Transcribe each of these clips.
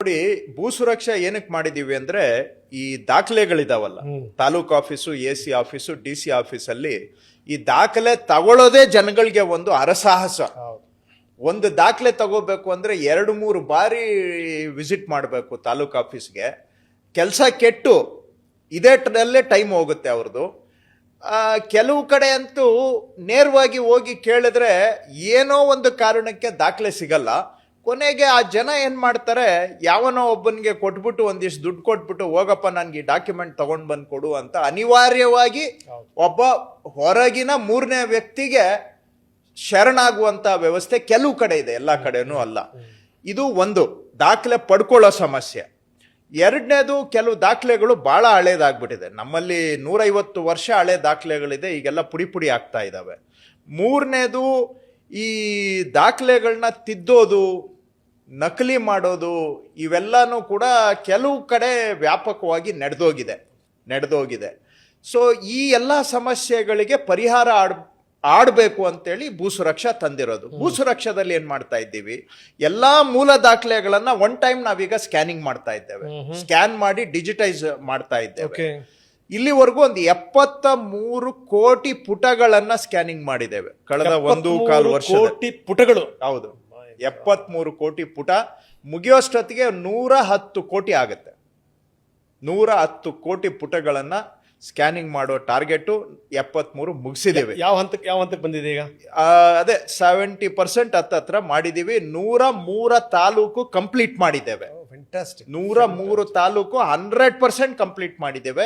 ನೋಡಿ, ಭೂ ಸುರಕ್ಷಾ ಏನಕ್ಕೆ ಮಾಡಿದೀವಿ ಅಂದ್ರೆ ಈ ದಾಖಲೆಗಳಿದಾವಲ್ಲ, taluk office, AC office, DC ಆಫೀಸಲ್ಲಿ ಈ ದಾಖಲೆ ತಗೊಳ್ಳೋದೇ ಜನಗಳಿಗೆ ಒಂದು ಅರಸಾಹಸ. ಒಂದು ದಾಖಲೆ ತಗೋಬೇಕು ಅಂದ್ರೆ 2-3 ಬಾರಿ ವಿಸಿಟ್ ಮಾಡಬೇಕು ತಾಲೂಕು ಆಫೀಸ್ಗೆ. ಕೆಲಸ ಕೆಟ್ಟು ಇದೇ ಟೈಮ್ ಹೋಗುತ್ತೆ ಅವ್ರದ್ದು. ಕೆಲವು ಕಡೆ ಅಂತೂ ನೇರವಾಗಿ ಹೋಗಿ ಕೇಳಿದ್ರೆ ಏನೋ ಒಂದು ಕಾರಣಕ್ಕೆ ದಾಖಲೆ ಸಿಗಲ್ಲ. ಕೊನೆಗೆ ಆ ಜನ ಏನ್ ಮಾಡ್ತಾರೆ, ಯಾವನೋ ಒಬ್ಬನಿಗೆ ಕೊಟ್ಬಿಟ್ಟು ಒಂದಿಷ್ಟು ದುಡ್ಡು ಕೊಟ್ಬಿಟ್ಟು ಹೋಗಪ್ಪ ನನ್ಗೆ ಈ ಡಾಕ್ಯುಮೆಂಟ್ ತಗೊಂಡ್ ಬಂದ್ ಕೊಡು ಅಂತ ಅನಿವಾರ್ಯವಾಗಿ ಒಬ್ಬ ಹೊರಗಿನ 3ನೇ ವ್ಯಕ್ತಿಗೆ ಶರಣಾಗುವಂತ ವ್ಯವಸ್ಥೆ ಕೆಲವು ಕಡೆ ಇದೆ, ಎಲ್ಲಾ ಕಡೆನೂ ಅಲ್ಲ. ಇದು ಒಂದು ದಾಖಲೆ ಪಡ್ಕೊಳ್ಳೋ ಸಮಸ್ಯೆ. ಎರಡನೇದು, ಕೆಲವು ದಾಖಲೆಗಳು ಬಹಳ ಹಳೇದಾಗ್ಬಿಟ್ಟಿದೆ. ನಮ್ಮಲ್ಲಿ 150 ವರ್ಷ ಹಳೆ ದಾಖಲೆಗಳಿದೆ, ಈಗೆಲ್ಲ ಪುಡಿ ಆಗ್ತಾ ಇದ್ದಾವೆ. ಮೂರನೇದು, ಈ ದಾಖಲೆಗಳನ್ನ ತಿದ್ದೋದು, ನಕಲಿ ಮಾಡೋದು, ಇವೆಲ್ಲನೂ ಕೂಡ ಕೆಲವು ಕಡೆ ವ್ಯಾಪಕವಾಗಿ ನಡೆದೋಗಿದೆ. ಸೊ ಈ ಎಲ್ಲ ಸಮಸ್ಯೆಗಳಿಗೆ ಪರಿಹಾರ ಆಡಬೇಕು ಅಂತೇಳಿ ಭೂ ಸುರಕ್ಷಾ ತಂದಿರೋದು. ಭೂ ಸುರಕ್ಷಾದಲ್ಲಿ ಏನ್ ಮಾಡ್ತಾ ಇದ್ದೀವಿ, ಎಲ್ಲಾ ಮೂಲ ದಾಖಲೆಗಳನ್ನ ಒನ್ ಟೈಮ್ ನಾವೀಗ ಸ್ಕ್ಯಾನಿಂಗ್ ಮಾಡ್ತಾ ಇದ್ದೇವೆ. ಸ್ಕ್ಯಾನ್ ಮಾಡಿ ಡಿಜಿಟೈಸ್ ಮಾಡ್ತಾ ಇದ್ದೇವೆ. ಇಲ್ಲಿವರೆಗೂ ಒಂದು 73 ಕೋಟಿ ಪುಟಗಳನ್ನ ಸ್ಕ್ಯಾನಿಂಗ್ ಮಾಡಿದ್ದೇವೆ ಕಳೆದ 1.25 ವರ್ಷ. ಪುಟಗಳು, ಹೌದು, 73 ಕೋಟಿ ಪುಟ. ಮುಗಿಯೋಷ್ಟೊತ್ತಿಗೆ 110 ಕೋಟಿ ಆಗುತ್ತೆ. 110 ಕೋಟಿ ಪುಟಗಳನ್ನ ಸ್ಕ್ಯಾನಿಂಗ್ ಮಾಡೋ ಟಾರ್ಗೆಟ್ 73 ಮುಗಿಸಿದ್ದೇವೆ. ಯಾವ ಹಂತಕ್ಕೆ ಬಂದಿದೆ ಈಗ? ಅದೇ 70% ಹತ್ತತ್ರ ಮಾಡಿದೀವಿ. 103 ತಾಲೂಕು ಕಂಪ್ಲೀಟ್ ಮಾಡಿದ್ದೇವೆ. 103 ತಾಲೂಕು 100% ಕಂಪ್ಲೀಟ್ ಮಾಡಿದ್ದೇವೆ.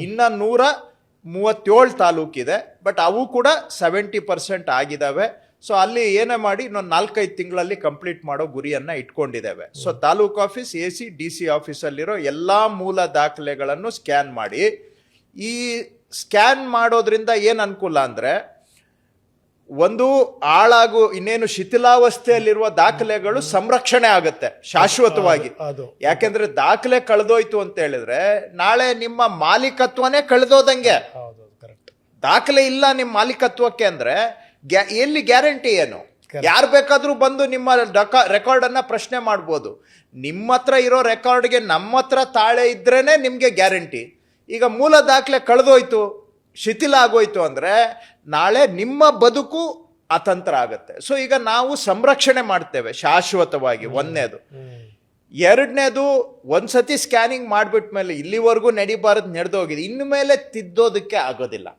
ಇನ್ನ 137 ತಾಲೂಕಿದೆ, ಬಟ್ ಅವು ಕೂಡ 70% ಆಗಿದಾವೆ. ಸೊ ಅಲ್ಲಿ ಏನೇ ಮಾಡಿ ಇನ್ನೊಂದು 4-5 ತಿಂಗಳಲ್ಲಿ ಕಂಪ್ಲೀಟ್ ಮಾಡೋ ಗುರಿಯನ್ನ ಇಟ್ಕೊಂಡಿದ್ದೇವೆ. So taluk office, AC, DC ಆಫೀಸಲ್ಲಿರೋ ಎಲ್ಲಾ ಮೂಲ ದಾಖಲೆಗಳನ್ನು ಸ್ಕ್ಯಾನ್ ಮಾಡಿ, ಈ ಸ್ಕ್ಯಾನ್ ಮಾಡೋದ್ರಿಂದ ಏನ್ ಅನುಕೂಲ ಅಂದ್ರೆ, ಒಂದು ಇನ್ನೇನು ಶಿಥಿಲಾವಸ್ಥೆಯಲ್ಲಿರುವ ದಾಖಲೆಗಳು ಸಂರಕ್ಷಣೆ ಆಗುತ್ತೆ ಶಾಶ್ವತವಾಗಿ. ಯಾಕೆಂದ್ರೆ ದಾಖಲೆ ಕಳೆದೋಯ್ತು ಅಂತ ಹೇಳಿದ್ರೆ ನಾಳೆ ನಿಮ್ಮ ಮಾಲೀಕತ್ವನೇ ಕಳೆದೋದಂಗೆ. ದಾಖಲೆ ಇಲ್ಲ ನಿಮ್ಮ ಮಾಲೀಕತ್ವಕ್ಕೆ ಅಂದ್ರೆ ಎಲ್ಲಿ ಗ್ಯಾರಂಟಿ ಏನು? ಯಾರು ಬೇಕಾದ್ರೂ ಬಂದು ನಿಮ್ಮ ರೆಕಾರ್ಡ್ ಅನ್ನ ಪ್ರಶ್ನೆ ಮಾಡ್ಬೋದು. ನಿಮ್ಮ ಹತ್ರ ಇರೋ ರೆಕಾರ್ಡ್ಗೆ ನಮ್ಮ ಹತ್ರ ತಾಳೆ ಇದ್ರೇನೆ ನಿಮ್ಗೆ ಗ್ಯಾರಂಟಿ. ಈಗ ಮೂಲ ದಾಖಲೆ ಕಳೆದೋಯ್ತು, ಶಿಥಿಲ ಆಗೋಯ್ತು ಅಂದ್ರೆ ನಾಳೆ ನಿಮ್ಮ ಬದುಕು ಅತಂತ್ರ ಆಗತ್ತೆ. ಸೊ ಈಗ ನಾವು ಸಂರಕ್ಷಣೆ ಮಾಡ್ತೇವೆ ಶಾಶ್ವತವಾಗಿ, ಒಂದನೇದು. ಎರಡನೇದು, ಒಂದ್ಸತಿ ಸ್ಕ್ಯಾನಿಂಗ್ ಮಾಡ್ಬಿಟ್ಮೇಲೆ ಇಲ್ಲಿವರೆಗೂ ನಡೆದೋಗಿದೆ, ಇನ್ನು ಮೇಲೆ ತಿದ್ದೋದಕ್ಕೆ ಆಗೋದಿಲ್ಲ.